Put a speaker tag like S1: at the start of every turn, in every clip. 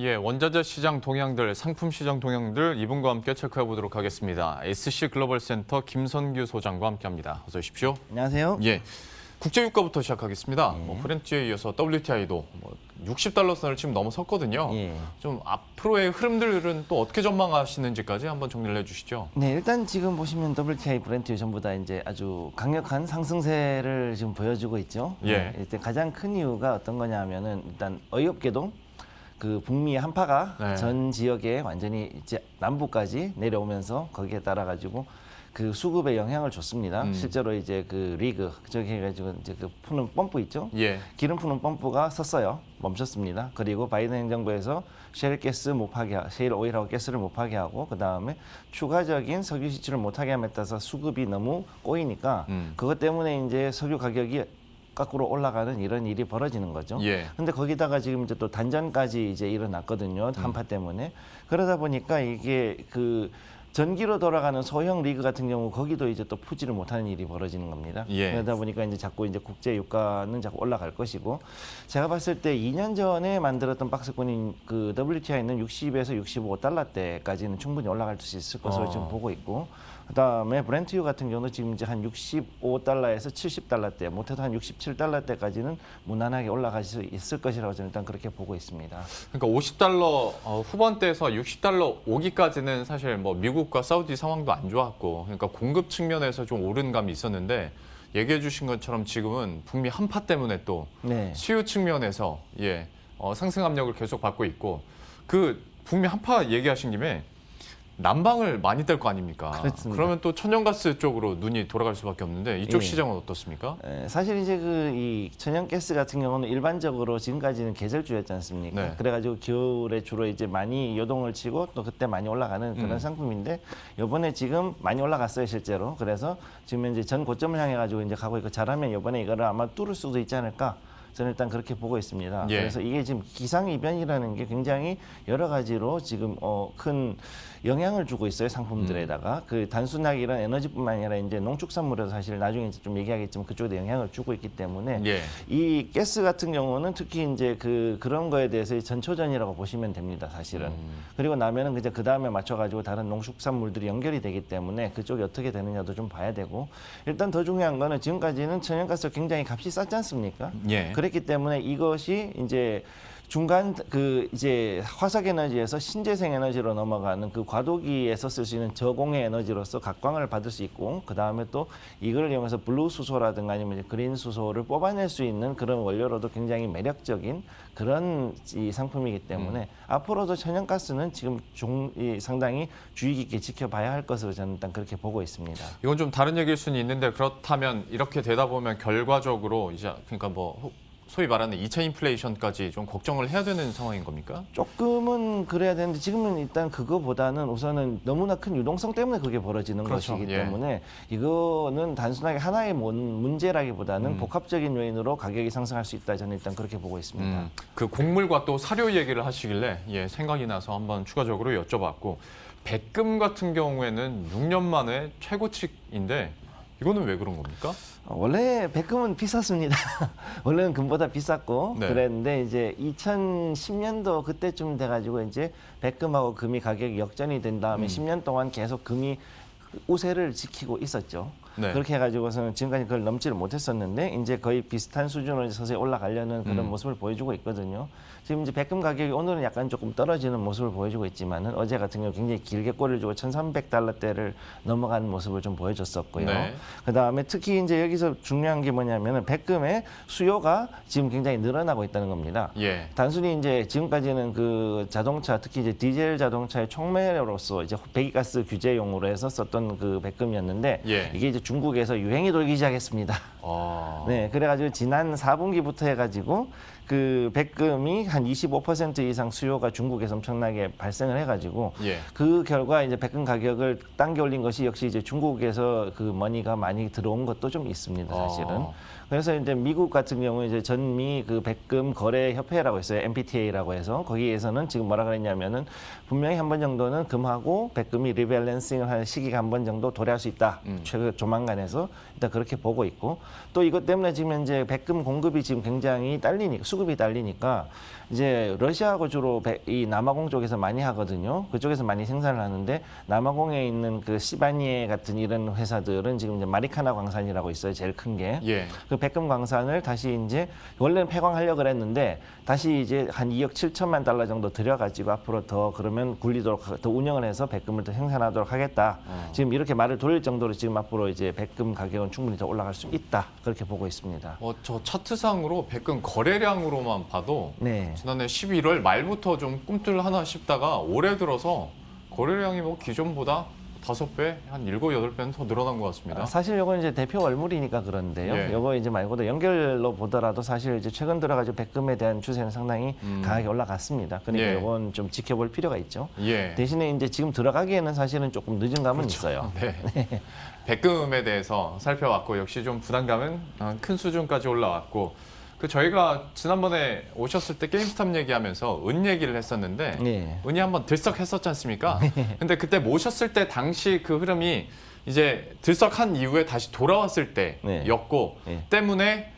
S1: 예, 원자재 시장 동향들, 상품 시장 동향들 이분과 함께 체크해 보도록 하겠습니다. SC 글로벌 센터 김선규 소장과 함께합니다. 어서 오십시오.
S2: 안녕하세요.
S1: 예, 국제유가부터 시작하겠습니다.
S2: 예.
S1: 브렌트에 이어서 WTI도 $60 선을 지금 넘어섰거든요.
S2: 예.
S1: 좀 앞으로의 흐름들은 또 어떻게 전망하시는지까지 한번 정리를 해주시죠.
S2: 네, 일단 지금 보시면 WTI, 브렌트 전부 다 이제 아주 강력한 상승세를 지금 보여주고 있죠.
S1: 예.
S2: 네, 일단 가장 큰 이유가 어떤 거냐면은 일단 어이없게도 그 북미 한파가
S1: 네.
S2: 전 지역에 완전히 이제 남부까지 내려오면서 거기에 따라 가지고 그 수급에 영향을 줬습니다. 실제로 이제 그 리그 저기 해가지고 이제 그 푸는 펌프 있죠.
S1: 예.
S2: 기름 푸는 펌프가 섰어요. 멈췄습니다. 그리고 바이든 행정부에서 셰일 가스 못 파게, 셰일 오일하고 가스를 못 파게 하고 그 다음에 추가적인 석유 시추를 못 하게 함에 따라서 수급이 너무 꼬이니까 그것 때문에 이제 석유 가격이 거꾸로 올라가는 이런 일이 벌어지는 거죠.
S1: 예.
S2: 근데 거기다가 지금 이제 또 단전까지 이제 일어났거든요. 한파 때문에. 그러다 보니까 이게 그 전기로 돌아가는 소형 리그 같은 경우 거기도 이제 또 푸지를 못하는 일이 벌어지는 겁니다.
S1: 예.
S2: 그러다 보니까 이제 자꾸 이제 국제 유가는 자꾸 올라갈 것이고 제가 봤을 때 2년 전에 만들었던 박스권인 그 WTI는 60에서 65달러대까지는 충분히 올라갈 수 있을 것으로 지금 보고 있고 그다음에 브렌트유 같은 경우는 지금 이제 한 65달러에서 70달러대, 못해도 한 67달러대까지는 무난하게 올라갈 수 있을 것이라고 저는 일단 그렇게 보고 있습니다.
S1: 그러니까 $50 후반대에서 $60 오기까지는 사실 뭐 미국과 사우디 상황도 안 좋았고, 그러니까 공급 측면에서 좀 오른 감이 있었는데 얘기해 주신 것처럼 지금은 북미 한파 때문에 또
S2: 네.
S1: 수요 측면에서 상승 압력을 계속 받고 있고, 그 북미 한파 얘기하신 김에 난방을 많이 뗄 거 아닙니까?
S2: 그렇습니다.
S1: 그러면 또 천연가스 쪽으로 눈이 돌아갈 수밖에 없는데 이쪽
S2: 예.
S1: 시장은 어떻습니까?
S2: 사실 이제 그 이 천연가스 같은 경우는 일반적으로 지금까지는 계절주였지 않습니까?
S1: 네.
S2: 그래가지고 겨울에 주로 이제 많이 요동을 치고 또 그때 많이 올라가는 그런 상품인데 이번에 지금 많이 올라갔어요 실제로. 그래서 지금 이제 전 고점을 향해 가지고 이제 가고 있고 잘하면 이번에 이거를 아마 뚫을 수도 있지 않을까. 저는 일단 그렇게 보고 있습니다.
S1: 예.
S2: 그래서 이게 지금 기상이변이라는 게 굉장히 여러 가지로 지금 큰 영향을 주고 있어요 상품들에다가 그 단순하게 이런 에너지뿐만 아니라 이제 농축산물에도 사실 나중에 이제 좀 얘기하겠지만 그쪽에도 영향을 주고 있기 때문에
S1: 예.
S2: 이 가스 같은 경우는 특히 이제 그런 거에 대해서 전초전이라고 보시면 됩니다 사실은. 그리고 나면은 이제 그 다음에 맞춰가지고 다른 농축산물들이 연결이 되기 때문에 그쪽이 어떻게 되느냐도 좀 봐야 되고 일단 더 중요한 거는 지금까지는 천연가스가 굉장히 값이 쌌지 않습니까?
S1: 예.
S2: 그랬기 때문에 이것이 이제 중간 그 이제 화석 에너지에서 신재생 에너지로 넘어가는 그 과도기에서 쓸 수 있는 저공해 에너지로서 각광을 받을 수 있고 그 다음에 또 이걸 이용해서 블루 수소라든가 아니면 이제 그린 수소를 뽑아낼 수 있는 그런 원료로도 굉장히 매력적인 그런 이 상품이기 때문에 앞으로도 천연가스는 지금 상당히 주의 깊게 지켜봐야 할 것으로 저는 일단 그렇게 보고 있습니다.
S1: 이건 좀 다른 얘기일 수는 있는데 그렇다면 이렇게 되다 보면 결과적으로 이제 그러니까 뭐 소위 말하는 2차 인플레이션까지 좀 걱정을 해야 되는 상황인 겁니까?
S2: 조금은 그래야 되는데 지금은 일단 그거보다는 우선은 너무나 큰 유동성 때문에 그게 벌어지는
S1: 그렇죠.
S2: 것이기
S1: 예.
S2: 때문에 이거는 단순하게 하나의 문제라기보다는 복합적인 요인으로 가격이 상승할 수 있다. 저는 일단 그렇게 보고 있습니다.
S1: 그 곡물과 또 사료 얘기를 하시길래 생각이 나서 한번 추가적으로 여쭤봤고 백금 같은 경우에는 6년 만에 최고치인데 이거는 왜 그런 겁니까?
S2: 원래 백금은 비쌌습니다. 원래는 금보다 비쌌고
S1: 네.
S2: 그랬는데 이제 2010년도 그때쯤 돼가지고 이제 백금하고 금이 가격이 역전이 된 다음에 10년 동안 계속 금이 우세를 지키고 있었죠.
S1: 네.
S2: 그렇게 해가지고서는 지금까지 그걸 넘지를 못했었는데 이제 거의 비슷한 수준으로 서서히 올라가려는 그런 모습을 보여주고 있거든요. 지금 이제 백금 가격이 오늘은 약간 조금 떨어지는 모습을 보여주고 있지만은 어제 같은 경우 굉장히 길게 꼬리를 주고 1,300달러대를 넘어가는 모습을 좀 보여줬었고요.
S1: 네.
S2: 그다음에 특히 이제 여기서 중요한 게 뭐냐면은 백금의 수요가 지금 굉장히 늘어나고 있다는 겁니다.
S1: 예.
S2: 단순히 이제 지금까지는 그 자동차 특히 이제 디젤 자동차의 촉매로서 이제 배기가스 규제용으로 해서 썼던 그 백금이었는데
S1: 예.
S2: 이게 이제 중국에서 유행이 돌기 시작했습니다. 네, 그래가지고 지난 4분기부터 해가지고 그 백금이 한 25% 이상 수요가 중국에서 엄청나게 발생을 해가지고
S1: 예.
S2: 그 결과 이제 백금 가격을 당겨 올린 것이 역시 이제 중국에서 그 머니가 많이 들어온 것도 좀 있습니다, 사실은. 그래서 이제 미국 같은 경우에 이제 전미 그 백금 거래 협회라고 있어요. MPTA라고 해서 거기에서는 지금 뭐라 그랬냐면은 분명히 한 번 정도는 금하고 백금이 리밸런싱을 하는 시기가 한 번 정도 도래할 수 있다. 최근 조만간에서 일단 그렇게 보고 있고 또 이것 때문에 지금 이제 백금 공급이 지금 굉장히 수급이 딸리니까 이제 러시아하고 주로 이 남아공 쪽에서 많이 하거든요. 그쪽에서 많이 생산을 하는데 남아공에 있는 그 시바니에 같은 이런 회사들은 지금 이제 마리카나 광산이라고 있어요. 제일 큰 게.
S1: 예.
S2: 그 백금 광산을 다시 이제 원래는 폐광하려고 그랬는데 다시 이제 한 2억 7천만 달러 정도 들여가지고 앞으로 더 그러면 굴리도록 더 운영을 해서 백금을 더 생산하도록 하겠다. 지금 이렇게 말을 돌릴 정도로 지금 앞으로 이제 백금 가격은 충분히 더 올라갈 수 있다. 그렇게 보고 있습니다.
S1: 저 차트상으로 백금 거래량으로만 봐도
S2: 네.
S1: 지난해 11월 말부터 좀 꿈틀하나 싶다가 올해 들어서 거래량이 뭐 기존보다 5배, 한 7, 8배는 더 늘어난 것 같습니다.
S2: 사실 요건 이제 대표 월물이니까 그런데요.
S1: 예.
S2: 요거 이제 말고도 연결로 보더라도 사실 이제 최근 들어가지고 백금에 대한 추세는 상당히 강하게 올라갔습니다. 그러니까
S1: 예.
S2: 요건 좀 지켜볼 필요가 있죠.
S1: 예.
S2: 대신에 이제 지금 들어가기에는 사실은 조금 늦은 감은
S1: 그렇죠.
S2: 있어요.
S1: 네. 백금에 대해서 살펴봤고 역시 좀 부담감은 큰 수준까지 올라왔고 저희가 지난번에 오셨을 때 게임스탑 얘기하면서 은 얘기를 했었는데
S2: 네.
S1: 은이 한번 들썩했었지 않습니까? 근데 그때 모셨을 때 당시 그 흐름이 이제 들썩한 이후에 다시 돌아왔을 때였고
S2: 네.
S1: 때문에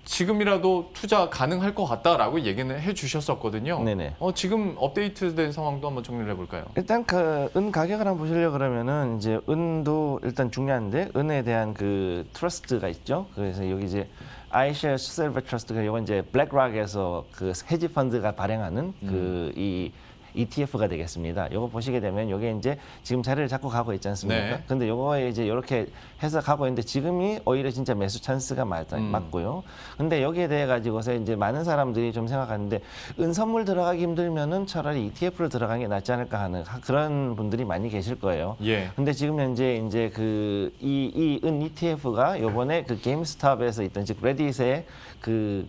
S1: 지금이라도 투자 가능할 것 같다라고 얘기는 해주셨었거든요.
S2: 네네.
S1: 지금 업데이트된 상황도 한번 정리를 해볼까요?
S2: 일단 그 은 가격을 한번 보시려고 그러면은 이제 은도 일단 중요한데 은에 대한 그 트러스트가 있죠. 그래서 여기 이제 iShares Silver Trust가 이건 이제 블랙락에서 그 헤지 펀드가 발행하는 그 이 ETF가 되겠습니다. 요거 보시게 되면 요게 이제 지금 자리를 잡고 가고 있지 않습니까?
S1: 네.
S2: 근데 요거에 이제 이렇게 해서 가고 있는데 지금이 오히려 진짜 매수 찬스가 맞고요. 근데 여기에 대해 가지고서 이제 많은 사람들이 좀 생각하는데 은 선물 들어가기 힘들면은 차라리 ETF를 들어가는 게 낫지 않을까 하는 그런 분들이 많이 계실 거예요.
S1: 예.
S2: 근데 지금 현재 이제 그 이 은 ETF가 요번에 그 게임스탑에서 있던 즉 레딧의 그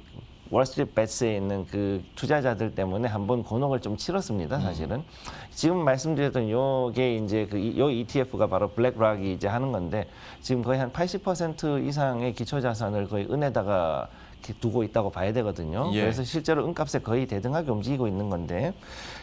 S2: 월스트리트 배츠에 있는 그 투자자들 때문에 한번 곤혹을 좀 치렀습니다, 사실은. 지금 말씀드렸던 요게 이제 요 ETF가 바로 블랙락이 이제 하는 건데 지금 거의 한 80% 이상의 기초 자산을 거의 은에다가 이렇게 두고 있다고 봐야 되거든요.
S1: 예.
S2: 그래서 실제로 은값에 거의 대등하게 움직이고 있는 건데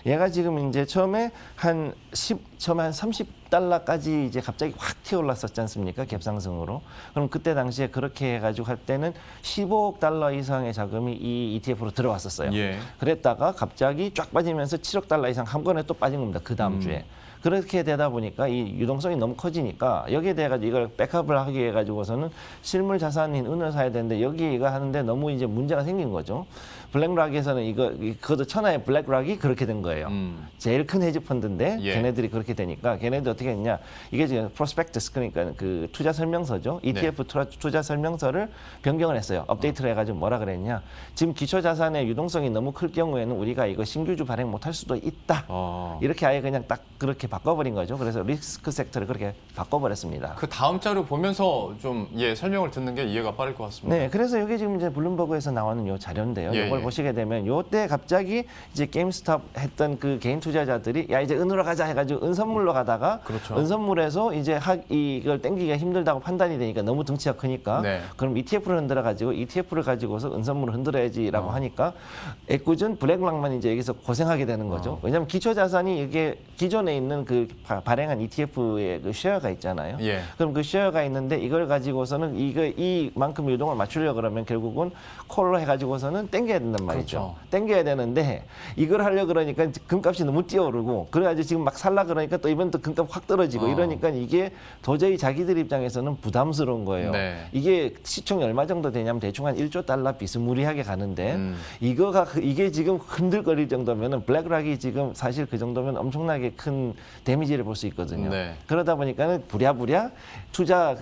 S2: 얘가 지금 이제 처음에 한 30달러까지 이제 갑자기 확 튀어올랐었지 않습니까? 갭상승으로. 그럼 그때 당시에 그렇게 해가지고 할 때는 15억 달러 이상의 자금이 이 ETF로 들어왔었어요.
S1: 예.
S2: 그랬다가 갑자기 쫙 빠지면서 7억 달러 이상 한 번에 또 빠진 겁니다. 그 다음 주에. 그렇게 되다 보니까 이 유동성이 너무 커지니까 여기에 대해 가지고 이걸 백업을 하기 위해 가지고서는 실물 자산인 은을 사야 되는데 여기 이거 하는데 너무 이제 문제가 생긴 거죠. 블랙락에서는 그것도 천하의 블랙락이 그렇게 된 거예요. 제일 큰 헤지 펀드인데
S1: 예.
S2: 걔네들이 그렇게 되니까 걔네들 어떻게 했냐? 이게 지금 프로스펙터스 그러니까 그 투자 설명서죠. ETF 투자 설명서를 변경을 했어요. 업데이트를 해가지고 뭐라 그랬냐? 지금 기초 자산의 유동성이 너무 클 경우에는 우리가 이거 신규주 발행 못할 수도 있다. 이렇게 아예 그냥 딱 그렇게 바꿔버린 거죠. 그래서 리스크 섹터를 그렇게 바꿔버렸습니다.
S1: 그 다음 자료 보면서 좀 설명을 듣는 게 이해가 빠를 것 같습니다.
S2: 네, 그래서 이게 지금 이제 블룸버그에서 나오는 요 자료인데요. 이걸 보시게 되면 요때 갑자기 이제 게임스탑 했던 그 개인 투자자들이 야 이제 은으로 가자 해가지고 은 선물로 가다가
S1: 그렇죠.
S2: 은 선물에서 이제 이걸 땡기기가 힘들다고 판단이 되니까 너무 덩치가 크니까
S1: 네.
S2: 그럼 ETF를 흔들어 가지고 ETF를 가지고서 은 선물을 흔들어야지라고 하니까 애꿎은 블랙락만 이제 여기서 고생하게 되는 거죠. 왜냐하면 기초 자산이 이게 기존에 있는 그 발행한 ETF의 그 쉐어가 있잖아요.
S1: 예.
S2: 그럼 그 쉐어가 있는데 이걸 가지고서는 이만큼 유동을 맞추려고 그러면 결국은 콜로 해가지고서는 땡겨야 된단 말이죠.
S1: 그렇죠.
S2: 땡겨야 되는데 이걸 하려고 그러니까 금값이 너무 뛰어오르고 그래가지고 지금 막 살라 그러니까 또 이번 또 금값 확 떨어지고 이러니까 이게 도저히 자기들 입장에서는 부담스러운 거예요.
S1: 네.
S2: 이게 시총이 얼마 정도 되냐면 대충 한 1조 달러 비스무리하게 가는데 이게 지금 흔들거릴 정도면은 블랙락이 지금 사실 그 정도면 엄청나게 큰 데미지를 볼 수 있거든요.
S1: 네.
S2: 그러다 보니까는 부랴부랴 투자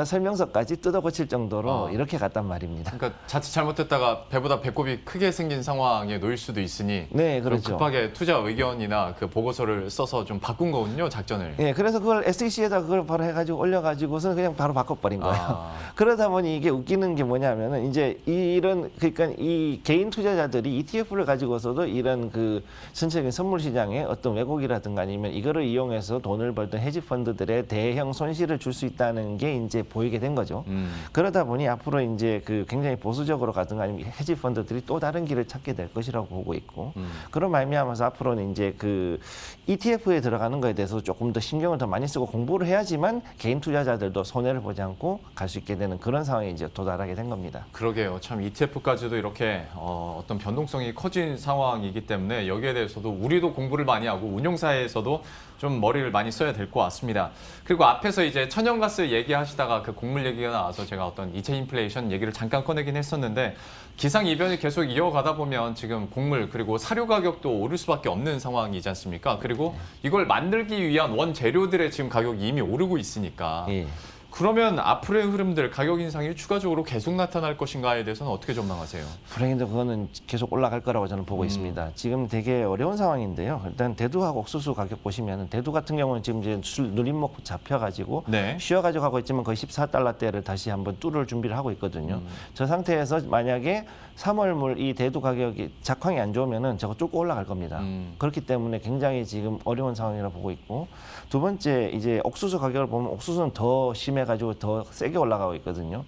S2: 설명서까지 뜯어 고칠 정도로 이렇게 갔단 말입니다.
S1: 그러니까 자칫 잘못했다가 배보다 배꼽이 크게 생긴 상황에 놓일 수도 있으니
S2: 네,
S1: 좀
S2: 그렇죠.
S1: 급하게 투자 의견이나 그 보고서를 써서 좀 바꾼 거군요, 작전을.
S2: 예, 그래서 그걸 SEC에다 그걸 바로 해가지고 올려가지고서는 그냥 바로 바꿔버린 거예요. 그러다 보니 이게 웃기는 게 뭐냐면은 이제 그러니까 이 개인 투자자들이 ETF를 가지고서도 이런 그 전체적인 선물 시장에 어떤 왜곡이라든가 아니면 되면 이거를 이용해서 돈을 벌던 헤지 펀드들의 대형 손실을 줄 수 있다는 게 이제 보이게 된 거죠. 그러다 보니 앞으로 이제 그 굉장히 보수적으로 가든가 아니면 헤지 펀드들이 또 다른 길을 찾게 될 것이라고 보고 있고 그런 말미암아서 앞으로는 이제 그 ETF에 들어가는 거에 대해서 조금 더 신경을 더 많이 쓰고 공부를 해야지만 개인 투자자들도 손해를 보지 않고 갈 수 있게 되는 그런 상황에 이제 도달하게 된 겁니다.
S1: 그러게요. 참 ETF까지도 이렇게 어떤 변동성이 커진 상황이기 때문에 여기에 대해서도 우리도 공부를 많이 하고 운용사에서도 좀 머리를 많이 써야 될 것 같습니다. 그리고 앞에서 이제 천연가스 얘기하시다가 그 곡물 얘기가 나와서 제가 어떤 이체 인플레이션 얘기를 잠깐 꺼내긴 했었는데 기상이변이 계속 이어가다 보면 지금 곡물 그리고 사료 가격도 오를 수밖에 없는 상황이지 않습니까? 그리고 이걸 만들기 위한 원재료들의 지금 가격이 이미 오르고 있으니까
S2: 예.
S1: 그러면 앞으로의 흐름들 가격 인상이 추가적으로 계속 나타날 것인가에 대해서는 어떻게 전망하세요?
S2: 불행히도 그거는 계속 올라갈 거라고 저는 보고 있습니다. 지금 되게 어려운 상황인데요. 일단 대두하고 옥수수 가격 보시면 대두 같은 경우는 지금 이제 누림목 잡혀가지고
S1: 네.
S2: 쉬어가지고 하고 있지만 거의 14달러대를 다시 한번 뚫을 준비를 하고 있거든요. 저 상태에서 만약에 3월물 이 대두 가격이 작황이 안 좋으면은 저거 쭉 올라갈 겁니다. 그렇기 때문에 굉장히 지금 어려운 상황이라 보고 있고 두 번째 이제 옥수수 가격을 보면 옥수수는 더 심해가지고 더 세게 올라가고 있거든요.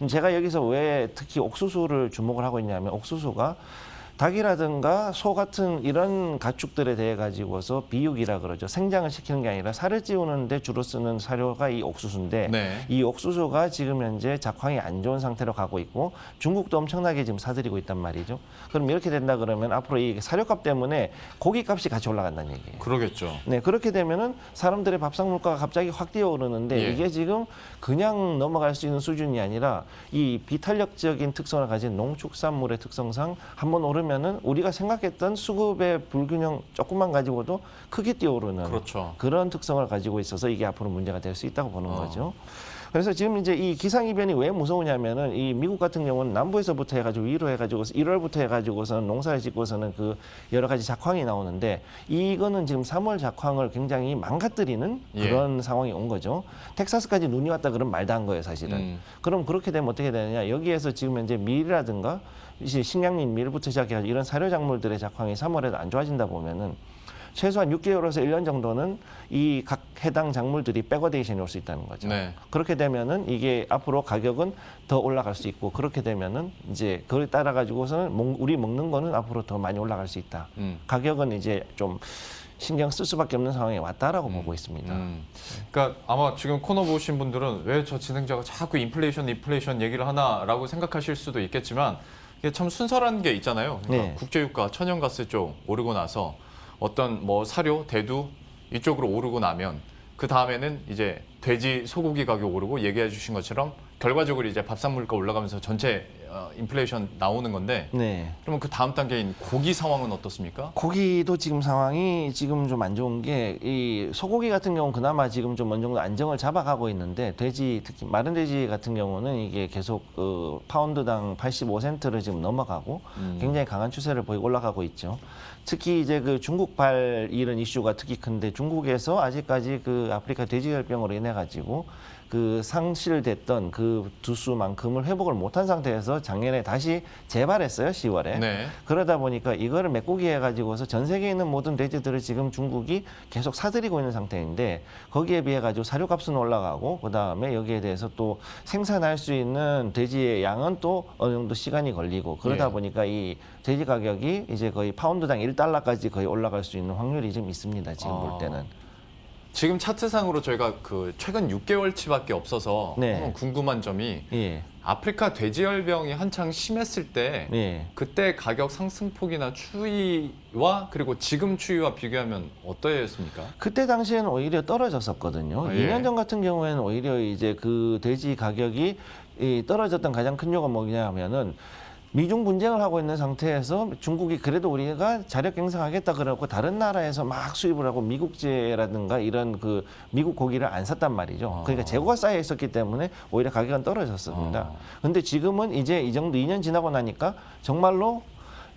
S2: 제가 여기서 왜 특히 옥수수를 주목을 하고 있냐면 옥수수가 닭이라든가 소 같은 이런 가축들에 대해 가지고서 비육이라 그러죠. 생장을 시키는 게 아니라 살을 찌우는데 주로 쓰는 사료가 이 옥수수인데
S1: 네.
S2: 이 옥수수가 지금 현재 작황이 안 좋은 상태로 가고 있고 중국도 엄청나게 지금 사들이고 있단 말이죠. 그럼 이렇게 된다 그러면 앞으로 이 사료값 때문에 고기값이 같이 올라간다는 얘기예요.
S1: 그러겠죠.
S2: 네, 그렇게 되면은 사람들의 밥상 물가가 갑자기 확 뛰어오르는데
S1: 예.
S2: 이게 지금 그냥 넘어갈 수 있는 수준이 아니라 이 비탄력적인 특성을 가진 농축산물의 특성상 한번 오르면은 우리가 생각했던 수급의 불균형 조금만 가지고도 크게 뛰어오르는
S1: 그렇죠.
S2: 그런 특성을 가지고 있어서 이게 앞으로 문제가 될 수 있다고 보는 거죠. 그래서 지금 이제 이 기상이변이 왜 무서우냐면은 이 미국 같은 경우는 남부에서부터 해가지고 위로 해가지고 1월부터 해가지고서는 농사를 짓고서는 그 여러 가지 작황이 나오는데 이거는 지금 3월 작황을 굉장히 망가뜨리는
S1: 예.
S2: 그런 상황이 온 거죠. 텍사스까지 눈이 왔다 그러면 말도 안 거예요, 사실은. 그럼 그렇게 되면 어떻게 되느냐? 여기에서 지금 현재 밀이라든가 이제 식량민 밀부터 시작해서 이런 사료 작물들의 작황이 3월에도 안 좋아진다 보면은 최소한 6개월에서 1년 정도는 이 각 해당 작물들이 백어데이션이 올 수 있다는 거죠.
S1: 네.
S2: 그렇게 되면은 이게 앞으로 가격은 더 올라갈 수 있고 그렇게 되면은 이제 그걸 따라 가지고서는 우리 먹는 거는 앞으로 더 많이 올라갈 수 있다. 가격은 이제 좀 신경 쓸 수밖에 없는 상황에 왔다라고 보고 있습니다.
S1: 그러니까 아마 지금 코너 보신 분들은 왜 저 진행자가 자꾸 인플레이션 얘기를 하나라고 생각하실 수도 있겠지만 이게 참 순서라는 게 있잖아요. 그러니까
S2: 네.
S1: 국제유가, 천연가스 쪽 오르고 나서 어떤 뭐 사료, 대두 이쪽으로 오르고 나면 그 다음에는 이제 돼지, 소고기 가격 오르고 얘기해 주신 것처럼 결과적으로 이제 밥상 물가 올라가면서 전체 인플레이션 나오는 건데
S2: 네.
S1: 그러면 그 다음 단계인 고기 상황은 어떻습니까?
S2: 고기도 지금 상황이 지금 좀 안 좋은 게 이 소고기 같은 경우는 그나마 지금 좀 어느 정도 안정을 잡아가고 있는데 돼지 특히 마른 돼지 같은 경우는 이게 계속 파운드당 85센트를 지금 넘어가고 굉장히 강한 추세를 보이고 올라가고 있죠. 특히 이제 그 중국발 이런 이슈가 특히 큰데 중국에서 아직까지 그 아프리카 돼지열병으로 인해 가지고 그 상실됐던 그 두수만큼을 회복을 못한 상태에서 작년에 다시 재발했어요, 10월에.
S1: 네.
S2: 그러다 보니까 이거를 메꾸기 해가지고서 전 세계에 있는 모든 돼지들을 지금 중국이 계속 사들이고 있는 상태인데 거기에 비해 가지고 사료값은 올라가고 그 다음에 여기에 대해서 또 생산할 수 있는 돼지의 양은 또 어느 정도 시간이 걸리고 그러다
S1: 예.
S2: 보니까 이 돼지 가격이 이제 거의 파운드당 1달러까지 거의 올라갈 수 있는 확률이 좀 있습니다, 지금 볼 때는.
S1: 지금 차트상으로 저희가 그 최근 6개월치밖에 없어서
S2: 네.
S1: 한번 궁금한 점이
S2: 예.
S1: 아프리카 돼지열병이 한창 심했을 때
S2: 예.
S1: 그때 가격 상승폭이나 추이와 그리고 지금 추이와 비교하면 어떠했습니까?
S2: 그때 당시에는 오히려 떨어졌었거든요.
S1: 아, 예.
S2: 2년 전 같은 경우에는 오히려 이제 그 돼지 가격이 떨어졌던 가장 큰 이유가 뭐냐 하면은 미중 분쟁을 하고 있는 상태에서 중국이 그래도 우리가 자력 경상하겠다 그러고 다른 나라에서 막 수입을 하고 미국제라든가 이런 그 미국 고기를 안 샀단 말이죠. 그러니까 재고가 쌓여 있었기 때문에 오히려 가격은 떨어졌습니다. 근데 지금은 이제 이 정도 2년 지나고 나니까 정말로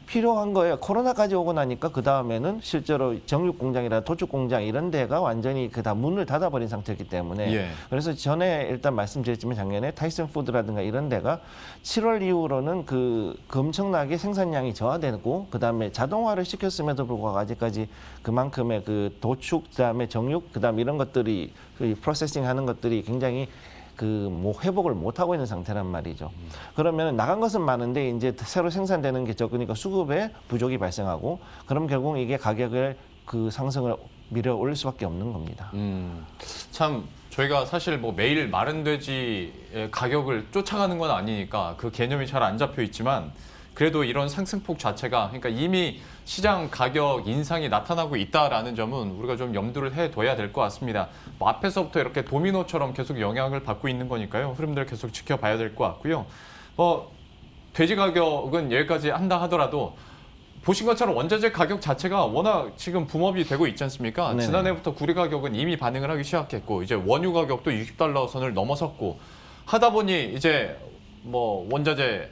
S2: 필요한 거예요. 코로나까지 오고 나니까 그 다음에는 실제로 정육 공장이나 도축 공장 이런 데가 완전히 그 다 문을 닫아버린 상태였기 때문에
S1: 예.
S2: 그래서 전에 일단 말씀드렸지만 작년에 타이슨 푸드라든가 이런 데가 7월 이후로는 그 엄청나게 생산량이 저하되고 그 다음에 자동화를 시켰음에도 불구하고 아직까지 그만큼의 그 도축 그다음에 정육 그다음 이런 것들이 그 프로세싱 하는 것들이 굉장히 그 뭐 회복을 못 하고 있는 상태란 말이죠. 그러면 나간 것은 많은데 이제 새로 생산되는 게 적으니까 수급에 부족이 발생하고 그럼 결국 이게 가격을 그 상승을 밀어 올릴 수밖에 없는 겁니다.
S1: 참 저희가 사실 뭐 매일 마른 돼지의 가격을 쫓아가는 건 아니니까 그 개념이 잘 안 잡혀 있지만 그래도 이런 상승폭 자체가 그러니까 이미 시장 가격 인상이 나타나고 있다라는 점은 우리가 좀 염두를 해둬야 될 것 같습니다. 뭐 앞에서부터 이렇게 도미노처럼 계속 영향을 받고 있는 거니까요. 흐름들을 계속 지켜봐야 될 것 같고요. 돼지 가격은 여기까지 한다 하더라도 보신 것처럼 원자재 가격 자체가 워낙 지금 붐업이 되고 있지 않습니까?
S2: 네네.
S1: 지난해부터 구리 가격은 이미 반응을 하기 시작했고 이제 원유 가격도 60달러 선을 넘어섰고 하다 보니 이제 뭐 원자재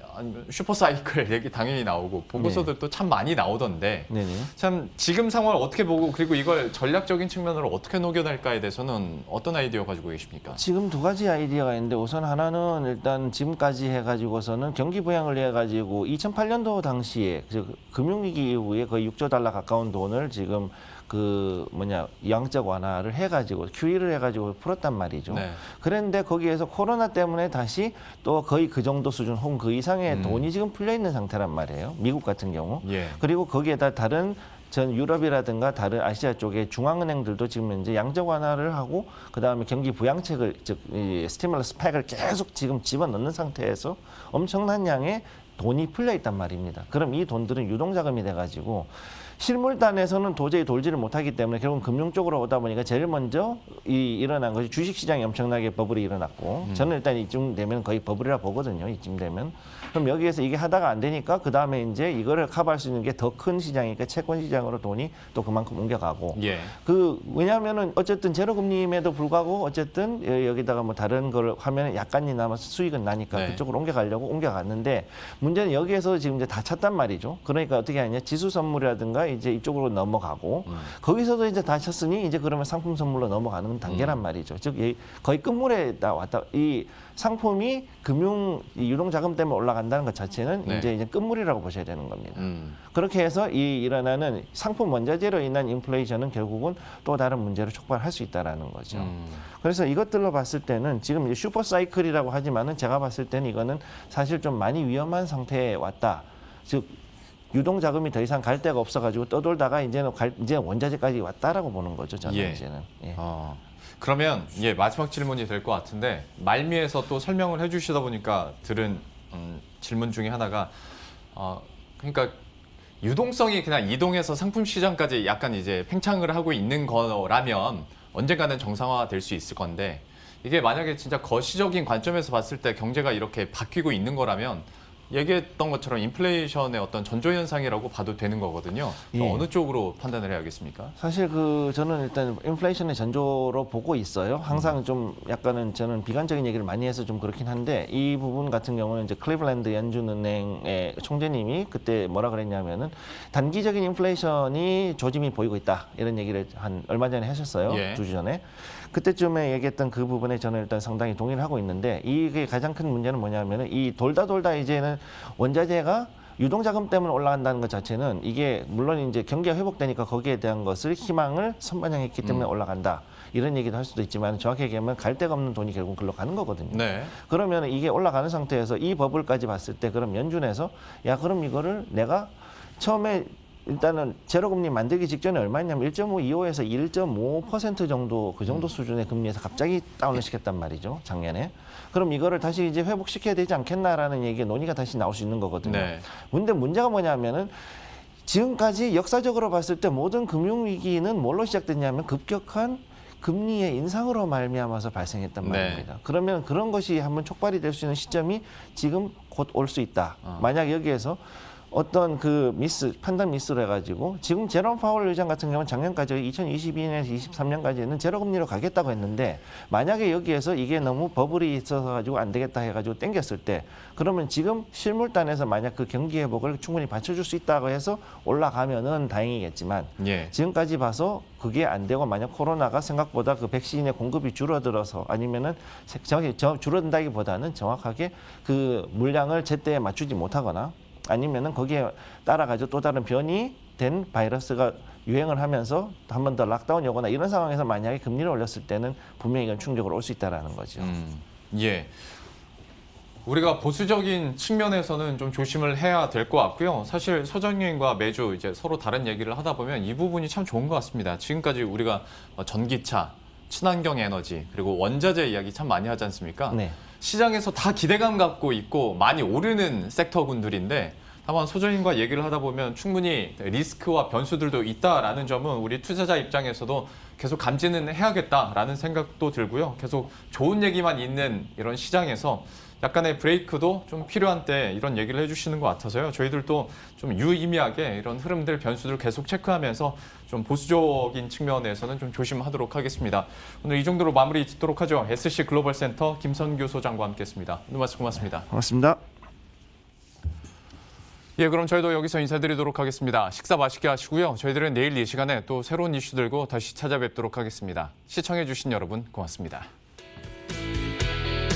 S1: 슈퍼사이클 얘기 당연히 나오고 보고서들도 참 많이 나오던데
S2: 네네.
S1: 참 지금 상황을 어떻게 보고 그리고 이걸 전략적인 측면으로 어떻게 녹여낼까에 대해서는 어떤 아이디어 가지고 계십니까?
S2: 지금 두 가지 아이디어가 있는데 우선 하나는 일단 지금까지 해가지고서는 경기 부양을 해가지고 2008년도 당시에 즉 금융위기 이후에 거의 6조 달러 가까운 돈을 지금 그 양적 완화를 해가지고 QE를 해가지고 풀었단 말이죠.
S1: 네.
S2: 그런데 거기에서 코로나 때문에 다시 또 거의 그 정도 수준 혹은 그 이상의 돈이 지금 풀려 있는 상태란 말이에요. 미국 같은 경우.
S1: 예.
S2: 그리고 거기에다 다른 전 유럽이라든가 다른 아시아 쪽의 중앙은행들도 지금 이제 양적 완화를 하고 그다음에 경기 부양책을 즉 스티뮬러스 팩을 계속 지금 집어넣는 상태에서 엄청난 양의 돈이 풀려 있단 말입니다. 그럼 이 돈들은 유동자금이 돼가지고 실물단에서는 도저히 돌지를 못하기 때문에 결국 금융 쪽으로 오다 보니까 제일 먼저 일어난 것이 주식시장이 엄청나게 버블이 일어났고 저는 일단 이쯤 되면 거의 버블이라 보거든요. 이쯤 되면. 그럼 여기에서 이게 하다가 안 되니까 그 다음에 이제 이거를 커버할 수 있는 게 더 큰 시장이니까 채권 시장으로 돈이 또 그만큼 옮겨가고
S1: 예.
S2: 왜냐하면은 어쨌든 제로금리임에도 불구하고 어쨌든 여기다가 뭐 다른 걸 하면 약간이나마 수익은 나니까
S1: 네.
S2: 그쪽으로 옮겨가려고 옮겨갔는데 문제는 여기에서 지금 이제 다 찼단 말이죠. 그러니까 어떻게 하냐 지수 선물이라든가 이제 이쪽으로 넘어가고 거기서도 이제 다 찼으니 이제 그러면 상품 선물로 넘어가는 단계란 말이죠. 즉 거의 끝물에 다 왔다. 이 상품이 이 유동자금 때문에 올라간다는 것 자체는
S1: 네.
S2: 이제 끝물이라고 보셔야 되는 겁니다. 그렇게 해서 일어나는 상품 원자재로 인한 인플레이션은 결국은 또 다른 문제로 촉발할 수 있다라는 거죠. 그래서 이것들로 봤을 때는 지금 이제 슈퍼 사이클이라고 하지만은 제가 봤을 때는 이거는 사실 좀 많이 위험한 상태에 왔다. 즉 유동 자금이 더 이상 갈 데가 없어가지고 떠돌다가 이제 원자재까지 왔다라고 보는 거죠. 저는
S1: 예.
S2: 이제는. 예.
S1: 그러면 마지막 질문이 될 것 같은데 말미에서 또 설명을 해주시다 보니까 들은 질문 중에 하나가 그러니까 유동성이 그냥 이동해서 상품 시장까지 약간 이제 팽창을 하고 있는 거라면 언젠가는 정상화가 될 수 있을 건데 이게 만약에 진짜 거시적인 관점에서 봤을 때 경제가 이렇게 바뀌고 있는 거라면 얘기했던 것처럼 인플레이션의 어떤 전조현상이라고 봐도 되는 거거든요.
S2: 예.
S1: 어느 쪽으로 판단을 해야겠습니까?
S2: 사실 저는 일단 인플레이션의 전조로 보고 있어요. 항상 좀 약간은 저는 비관적인 얘기를 많이 해서 좀 그렇긴 한데 이 부분 같은 경우는 이제 클리블랜드 연준은행의 총재님이 그때 뭐라 그랬냐면은 단기적인 인플레이션이 조짐이 보이고 있다 이런 얘기를 얼마 전에 하셨어요.
S1: 예.
S2: 2주 전에. 그때쯤에 얘기했던 그 부분에 저는 일단 상당히 동의를 하고 있는데 이게 가장 큰 문제는 뭐냐면은 이 돌다 이제는 원자재가 유동자금 때문에 올라간다는 것 자체는 이게 물론 이제 경기가 회복되니까 거기에 대한 것을 희망을 선반영했기 때문에 올라간다. 이런 얘기도 할 수도 있지만 정확히 얘기하면 갈 데가 없는 돈이 결국 글로 가는 거거든요.
S1: 네.
S2: 그러면 이게 올라가는 상태에서 이 버블까지 봤을 때 그럼 연준에서 그럼 이거를 내가 처음에 일단은 제로금리 만들기 직전에 얼마였냐면 1.525에서 1.5% 정도 그 정도 수준의 금리에서 갑자기 다운을 시켰단 말이죠. 작년에. 그럼 이거를 다시 이제 회복시켜야 되지 않겠나라는 얘기가 논의가 다시 나올 수 있는 거거든요.
S1: 네.
S2: 근데 문제가 뭐냐면은 지금까지 역사적으로 봤을 때 모든 금융위기는 뭘로 시작됐냐면 급격한 금리의 인상으로 말미암아서 발생했단
S1: 네.
S2: 말입니다. 그러면 그런 것이 한번 촉발이 될 수 있는 시점이 지금 곧 올 수 있다. 만약 여기에서 어떤 그 판단 미스로 해가지고 지금 제롬 파월 의장 같은 경우는 작년까지 2022년에서 23년까지는 제로 금리로 가겠다고 했는데 만약에 여기에서 이게 너무 버블이 있어서 가지고 안 되겠다 해가지고 땡겼을 때 그러면 지금 실물단에서 만약 그 경기 회복을 충분히 받쳐줄 수 있다고 해서 올라가면은 다행이겠지만
S1: 예.
S2: 지금까지 봐서 그게 안 되고 만약 코로나가 생각보다 그 백신의 공급이 줄어들어서 아니면은 줄어든다기보다는 정확하게 그 물량을 제때에 맞추지 못하거나 아니면은 거기에 따라 가지고 또 다른 변이 된 바이러스가 유행을 하면서 한 번 더 락다운이 오거나 이런 상황에서 만약에 금리를 올렸을 때는 분명히 이건 충격으로 올 수 있다라는 거죠.
S1: 예. 우리가 보수적인 측면에서는 좀 조심을 해야 될 것 같고요. 사실 소장님과 매주 이제 서로 다른 얘기를 하다 보면 이 부분이 참 좋은 것 같습니다. 지금까지 우리가 전기차, 친환경 에너지, 그리고 원자재 이야기 참 많이 하지 않습니까?
S2: 네.
S1: 시장에서 다 기대감 갖고 있고 많이 오르는 섹터군들인데 다만 소장님과 얘기를 하다 보면 충분히 리스크와 변수들도 있다라는 점은 우리 투자자 입장에서도 계속 감지는 해야겠다라는 생각도 들고요. 계속 좋은 얘기만 있는 이런 시장에서 약간의 브레이크도 좀 필요한 때 이런 얘기를 해주시는 것 같아서요. 저희들도 좀 유의미하게 이런 흐름들, 변수들 계속 체크하면서 좀 보수적인 측면에서는 좀 조심하도록 하겠습니다. 오늘 이 정도로 마무리 짓도록 하죠. SC 글로벌 센터 김선규 소장과 함께했습니다. 오늘 말씀 고맙습니다.
S2: 고맙습니다.
S1: 예, 그럼 저희도 여기서 인사드리도록 하겠습니다. 식사 맛있게 하시고요. 저희들은 내일 이 시간에 또 새로운 이슈 들고 다시 찾아뵙도록 하겠습니다. 시청해주신 여러분 고맙습니다.